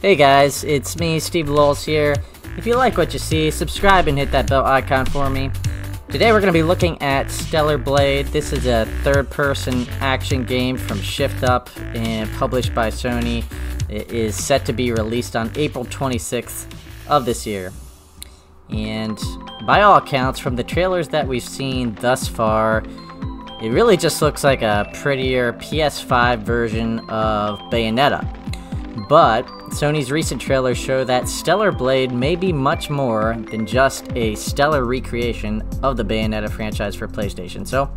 Hey guys, it's me, Steve Lulz here. If you like what you see, subscribe and hit that bell icon for me. Today we're going to be looking at stellarblade. This is a third-person action game from Shift Up and published by Sony. It is set to be released on April 26th of this year. And by all accounts, from the trailers that we've seen thus far, it really just looks like a prettier PS5 version of Bayonetta. But Sony's recent trailers show that stellarblade may be much more than just a stellar recreation of the Bayonetta franchise for PlayStation, so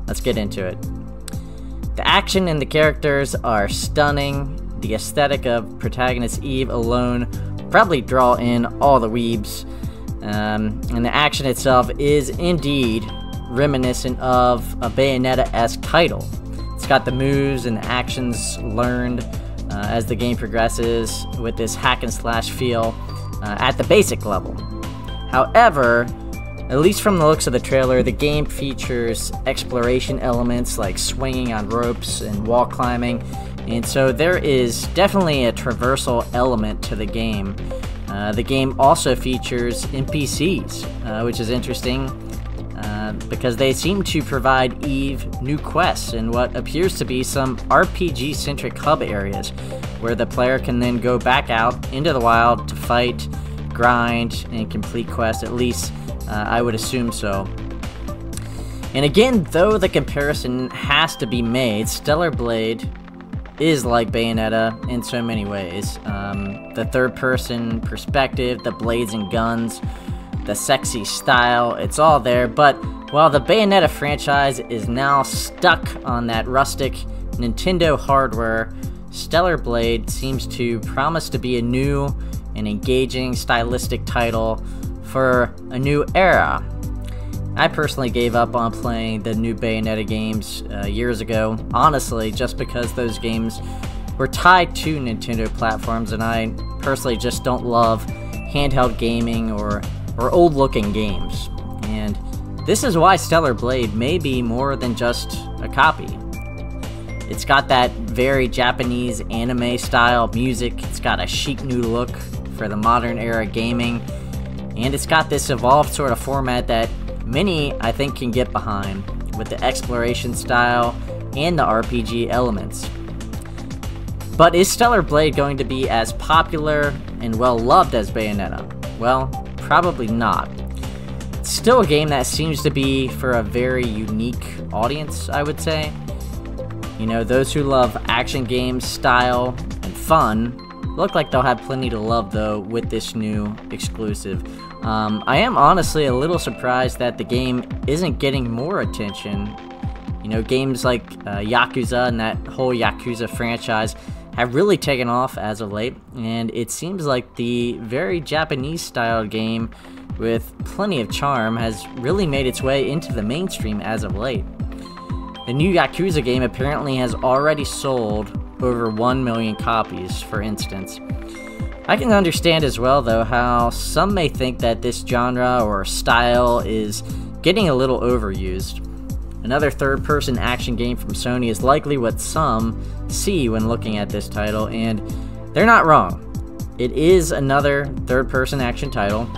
let's get into it. The action and the characters are stunning. The aesthetic of protagonist Eve alone probably draw in all the weebs, and the action itself is indeed reminiscent of a Bayonetta-esque title. It's got the moves and the actions learned as the game progresses with this hack and slash feel at the basic level. However, at least from the looks of the trailer, the game features exploration elements like swinging on ropes and wall climbing, and so there is definitely a traversal element to the game. The game also features NPCs, which is interesting because they seem to provide Eve new quests in what appears to be some RPG-centric hub areas, where the player can then go back out into the wild to fight, grind, and complete quests. At least I would assume so. And again, though the comparison has to be made, stellarblade is like Bayonetta in so many ways. The third-person perspective, the blades and guns, the sexy style, it's all there. But while the Bayonetta franchise is now stuck on that rustic Nintendo hardware, stellarblade seems to promise to be a new and engaging stylistic title for a new era. I personally gave up on playing the new Bayonetta games years ago, honestly, just because those games were tied to Nintendo platforms, and I personally just don't love handheld gaming or old-looking games. And this is why stellarblade may be more than just a copy. It's got that very Japanese anime style music, it's got a chic new look for the modern era gaming, and it's got this evolved sort of format that many, I think, can get behind, with the exploration style and the RPG elements. But is stellarblade going to be as popular and well-loved as Bayonetta? Well, probably not. It's still a game that seems to be for a very unique audience, I would say. You know, those who love action games, style, and fun look like they'll have plenty to love, though, with this new exclusive. I am honestly a little surprised that the game isn't getting more attention. You know, games like Yakuza and that whole Yakuza franchise have really taken off as of late, and it seems like the very Japanese-styled game with plenty of charm has really made its way into the mainstream as of late. The new Yakuza game apparently has already sold over 1 million copies, for instance. I can understand as well, though, how some may think that this genre or style is getting a little overused. Another third-person action game from Sony is likely what some see when looking at this title, and they're not wrong. It is another third-person action title,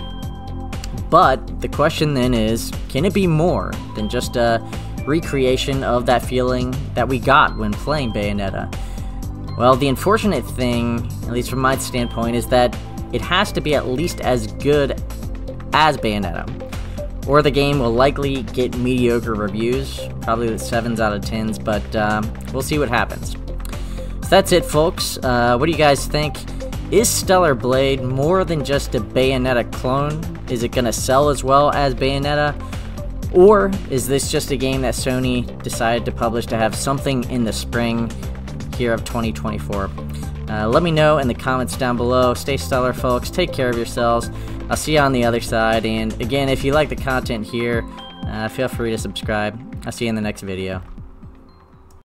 but the question then is, can it be more than just a recreation of that feeling that we got when playing Bayonetta? Well, the unfortunate thing, at least from my standpoint, is that it has to be at least as good as Bayonetta, or the game will likely get mediocre reviews, probably with 7s out of 10s, but we'll see what happens. So that's it, folks. What do you guys think? Is stellarblade more than just a Bayonetta clone? Is it going to sell as well as Bayonetta? Or is this just a game that Sony decided to publish to have something in the spring here of 2024? Let me know in the comments down below. Stay stellar, folks. Take care of yourselves. I'll see you on the other side. And again, if you like the content here, feel free to subscribe. I'll see you in the next video.